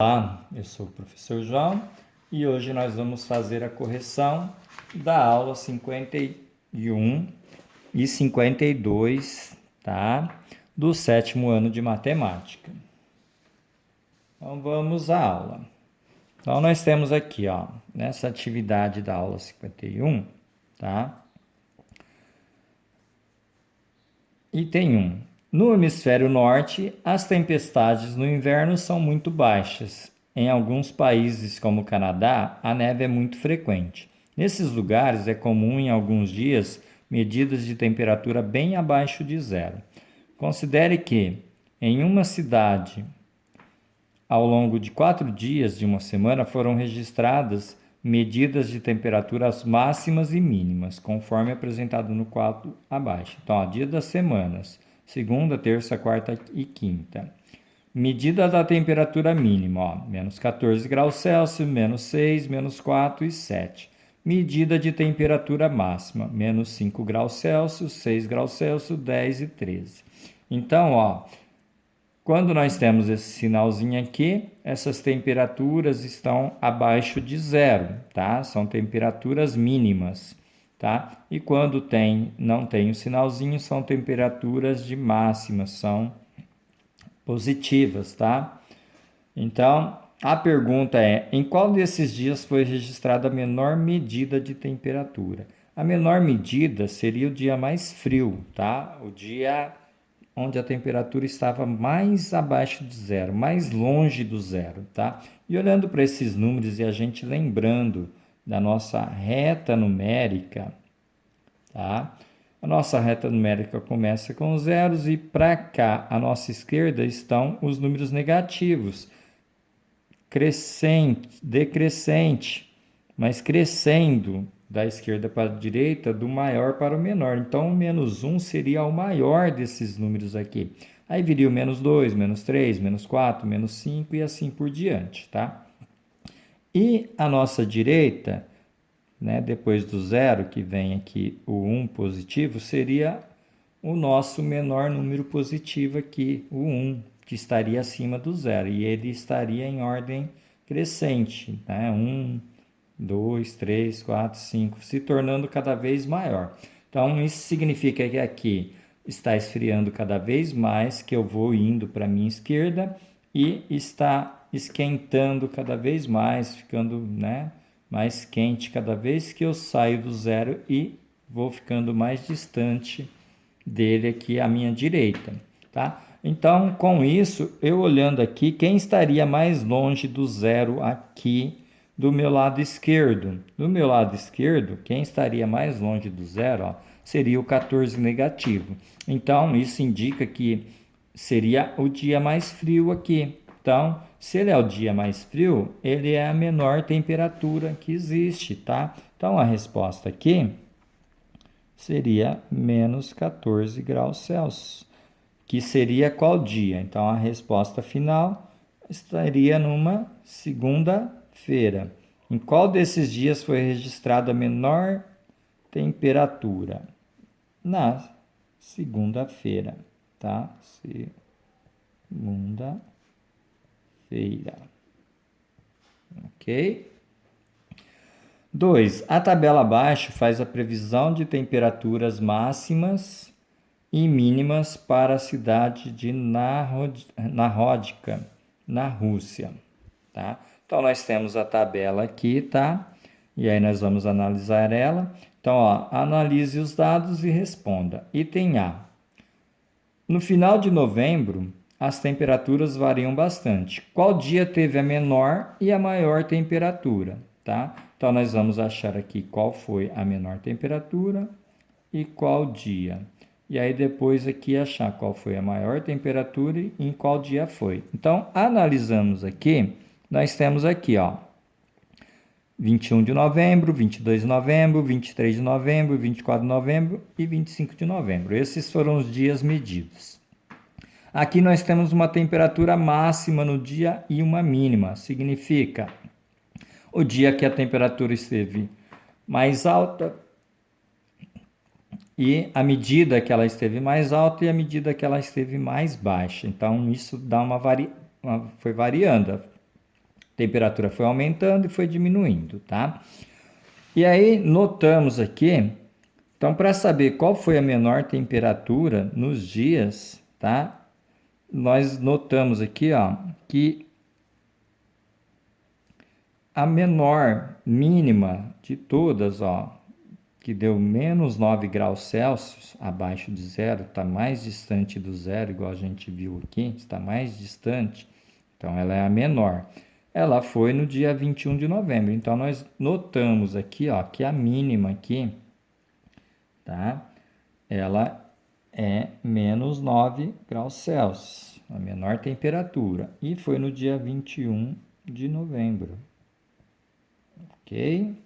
Olá, eu sou o professor João e hoje nós vamos fazer a correção da aula 51 e 52, tá? Do 7º ano de matemática. Então vamos à aula. Então nós temos aqui, ó, nessa atividade da aula 51, tá? Item 1. No hemisfério norte, as tempestades no inverno são muito baixas. Em alguns países, como o Canadá, a neve é muito frequente. Nesses lugares, é comum em alguns dias medidas de temperatura bem abaixo de zero. Considere que, em uma cidade, ao longo de 4 dias de uma semana, foram registradas medidas de temperaturas máximas e mínimas, conforme apresentado no quadro abaixo. Então, ó, dia das semanas, segunda, terça, quarta e quinta. Medida da temperatura mínima, ó, menos 14 graus Celsius, menos 6, menos 4 e 7. Medida de temperatura máxima, menos 5 graus Celsius, 6 graus Celsius, 10 e 13. Então, ó, quando nós temos esse sinalzinho aqui, essas temperaturas estão abaixo de zero, tá? São temperaturas mínimas, tá? E quando não tem o sinalzinho, são temperaturas de máximas, são positivas, tá? Então, a pergunta é: em qual desses dias foi registrada a menor medida de temperatura? A menor medida seria o dia mais frio, tá? O dia onde a temperatura estava mais abaixo de zero, mais longe do zero, tá? E olhando para esses números e a gente lembrando da nossa reta numérica, tá? A nossa reta numérica começa com zeros e para cá, à nossa esquerda, estão os números negativos, crescente, decrescente, mas crescendo da esquerda para a direita, do maior para o menor. Então, o menos 1 seria o maior desses números aqui. Aí viria o menos 2, menos 3, menos 4, menos 5 e assim por diante, tá? E a nossa direita, né, depois do zero, que vem aqui o 1 positivo, seria o nosso menor número positivo aqui, o 1, que estaria acima do zero. E ele estaria em ordem crescente, né? 1, 2, 3, 4, 5, se tornando cada vez maior. Então, isso significa que aqui está esfriando cada vez mais, que eu vou indo para a minha esquerda, e está esquentando cada vez mais, ficando, né, mais quente cada vez que eu saio do zero e vou ficando mais distante dele aqui à minha direita, tá? Então, com isso, eu olhando aqui, quem estaria mais longe do zero aqui do meu lado esquerdo? Do meu lado esquerdo, quem estaria mais longe do zero, ó, seria o 14 negativo. Então, isso indica que seria o dia mais frio aqui. Então, se ele é o dia mais frio, ele é a menor temperatura que existe, tá? Então, a resposta aqui seria menos 14 graus Celsius, que seria qual dia? Então, a resposta final estaria numa segunda-feira. Em qual desses dias foi registrada a menor temperatura? Na segunda-feira, tá? Segunda-feira. Ok? 2. A tabela abaixo faz a previsão de temperaturas máximas e mínimas para a cidade de Narodka, na Rússia, tá? Então, nós temos a tabela aqui, tá? E aí nós vamos analisar ela. Então, ó, analise os dados e responda. Item A. No final de novembro, as temperaturas variam bastante. Qual dia teve a menor e a maior temperatura, tá? Então, nós vamos achar aqui qual foi a menor temperatura e qual dia. E aí, depois aqui, achar qual foi a maior temperatura e em qual dia foi. Então, analisamos aqui, nós temos aqui, ó, 21 de novembro, 22 de novembro, 23 de novembro, 24 de novembro e 25 de novembro. Esses foram os dias medidos. Aqui nós temos uma temperatura máxima no dia e uma mínima. Significa o dia que a temperatura esteve mais alta e a medida que ela esteve mais alta e a medida que ela esteve mais baixa. Então, isso dá foi variando. temperatura foi aumentando e foi diminuindo, tá? E aí notamos aqui, então para saber qual foi a menor temperatura nos dias, tá? Nós notamos aqui, ó, que a menor mínima de todas, ó, que deu menos 9 graus Celsius, abaixo de zero, está mais distante do zero, igual a gente viu aqui, está mais distante, então ela é a menor. Ela foi no dia 21 de novembro, então nós notamos aqui, ó, que a mínima aqui, tá? Ela é menos 9 graus Celsius, a menor temperatura, e foi no dia 21 de novembro, ok?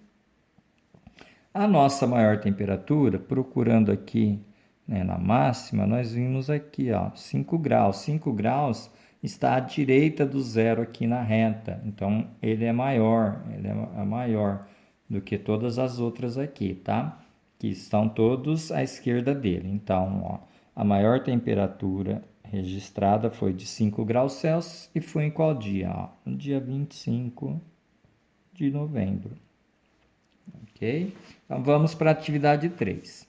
A nossa maior temperatura, procurando aqui, né, na máxima, nós vimos aqui, ó, 5 graus. 5 graus está à direita do zero aqui na reta. Então, ele é maior do que todas as outras aqui, tá? Que estão todos à esquerda dele. Então, ó, a maior temperatura registrada foi de 5 graus Celsius e foi em qual dia? Ó, no dia 25 de novembro. Ok? Então vamos para a atividade 3.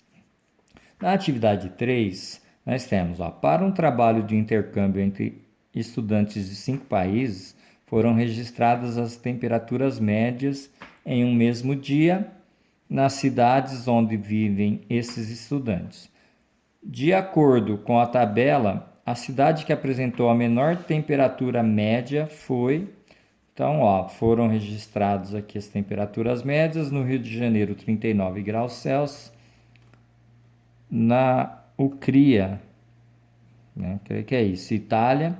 Na atividade 3, nós temos, ó, para um trabalho de intercâmbio entre estudantes de 5 países, foram registradas as temperaturas médias em um mesmo dia nas cidades onde vivem esses estudantes. De acordo com a tabela, a cidade que apresentou a menor temperatura média foi... Então, ó, foram registrados aqui as temperaturas médias no Rio de Janeiro, 39 graus Celsius, na Ucria, né, que é isso, Itália,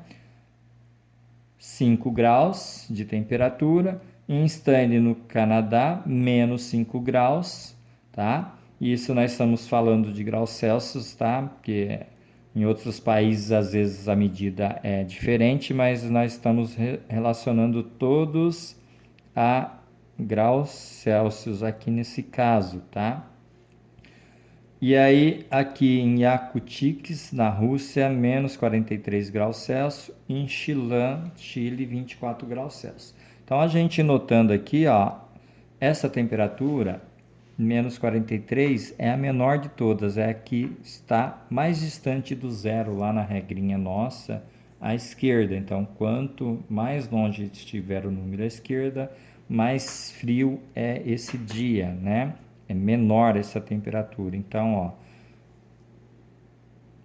5 graus de temperatura, em Stanley, no Canadá, menos 5 graus, tá? Isso nós estamos falando de graus Celsius, tá? Porque em outros países, às vezes, a medida é diferente, mas nós estamos relacionando todos a graus Celsius aqui nesse caso, tá? E aí, aqui em Yakutsk, na Rússia, menos 43 graus Celsius, em Chilã, Chile, 24 graus Celsius. Então, a gente notando aqui, ó, essa temperatura menos 43 é a menor de todas, é a que está mais distante do zero lá na regrinha nossa, à esquerda. Então, quanto mais longe estiver o número à esquerda, mais frio é esse dia, né? É menor essa temperatura. Então, ó,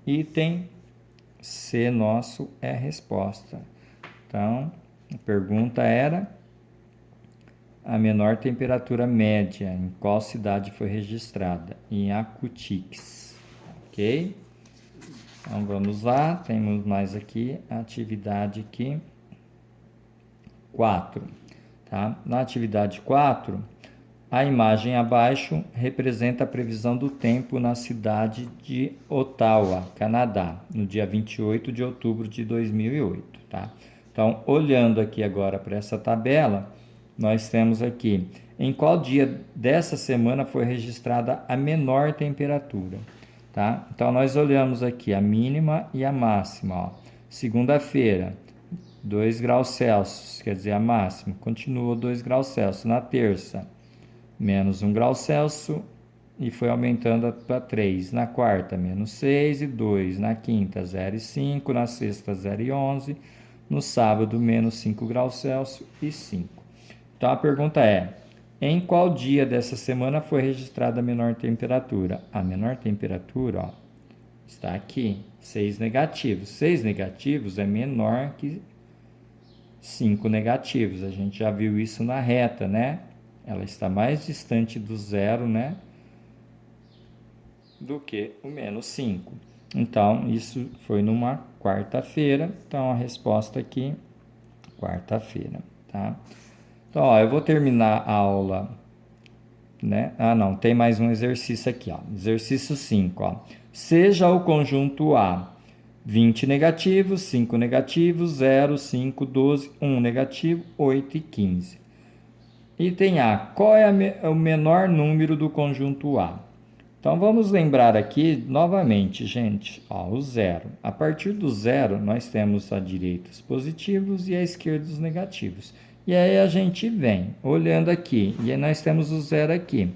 item C nosso é a resposta. Então, a pergunta era: a menor temperatura média, em qual cidade foi registrada? Em Yakutsk, ok? Então vamos lá, temos mais aqui a atividade aqui 4, tá? Na atividade 4, a imagem abaixo representa a previsão do tempo na cidade de Ottawa, Canadá, no dia 28 de outubro de 2008, tá? Então, olhando aqui agora para essa tabela, nós temos aqui em qual dia dessa semana foi registrada a menor temperatura, tá? Então, nós olhamos aqui a mínima e a máxima, ó. Segunda-feira, 2 graus Celsius, quer dizer, a máxima, continua 2 graus Celsius. Na terça, menos 1 grau Celsius e foi aumentando para 3. Na quarta, menos 6 e 2. Na quinta, 0 e 5. Na sexta, 0 e 11. No sábado, menos 5 graus Celsius e 5. Então, a pergunta é: em qual dia dessa semana foi registrada a menor temperatura? A menor temperatura, ó, está aqui, 6 negativos. 6 negativos é menor que 5 negativos. A gente já viu isso na reta, né? Ela está mais distante do zero, né, do que o menos 5. Então, isso foi numa quarta-feira. Então, a resposta aqui, quarta-feira, tá? Então, ó, eu vou terminar a aula, né? Ah, não, tem mais um exercício aqui, ó. Exercício 5, ó. Seja o conjunto A 20 negativos, 5 negativos, 0, 5, 12, 1 negativo, 8 e 15. Item A, qual é o menor número do conjunto A? Então, vamos lembrar aqui, novamente, gente, ó, o zero. A partir do zero, nós temos à direita os positivos e à esquerda os negativos. E aí a gente vem olhando aqui, e aí nós temos o zero aqui,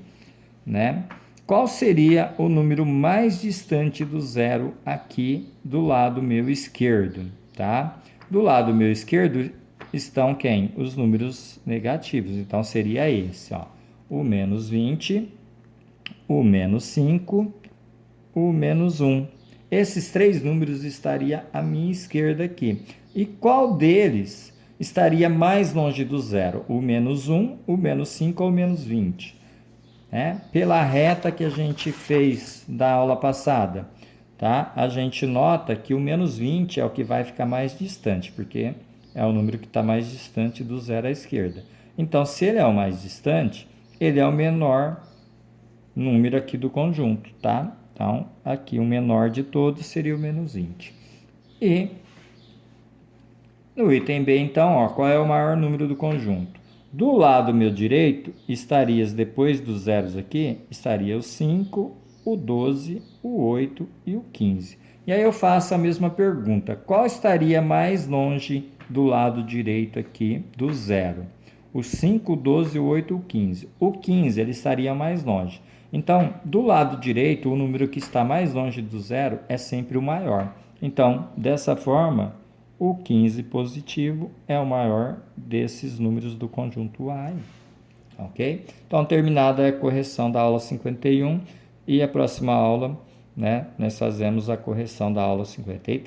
né? Qual seria o número mais distante do zero aqui do lado meu esquerdo, tá? Do lado meu esquerdo estão quem? Os números negativos. Então seria esse, ó. O menos 20, o menos 5, o menos 1. Esses três números estariam à minha esquerda aqui. E qual deles estaria mais longe do zero? O menos 1, o menos 5 ou o menos 20? Pela reta que a gente fez da aula passada, tá? A gente nota que o menos 20 é o que vai ficar mais distante, porque é o número que está mais distante do zero à esquerda. Então, se ele é o mais distante, ele é o menor número aqui do conjunto, tá? Então, aqui o menor de todos seria o menos 20. E no item B, então, ó, qual é o maior número do conjunto? Do lado meu direito, estarias depois dos zeros aqui, estaria o 5, o 12, o 8 e o 15. E aí eu faço a mesma pergunta. Qual estaria mais longe do lado direito aqui do zero? O 5, o 12, o 8 e o 15. O 15 ele estaria mais longe. Então, do lado direito, o número que está mais longe do zero é sempre o maior. Então, dessa forma, o 15 positivo é o maior desses números do conjunto A. Ok? Então, terminada a correção da aula 51 e a próxima aula, né, nós fazemos a correção da aula 53.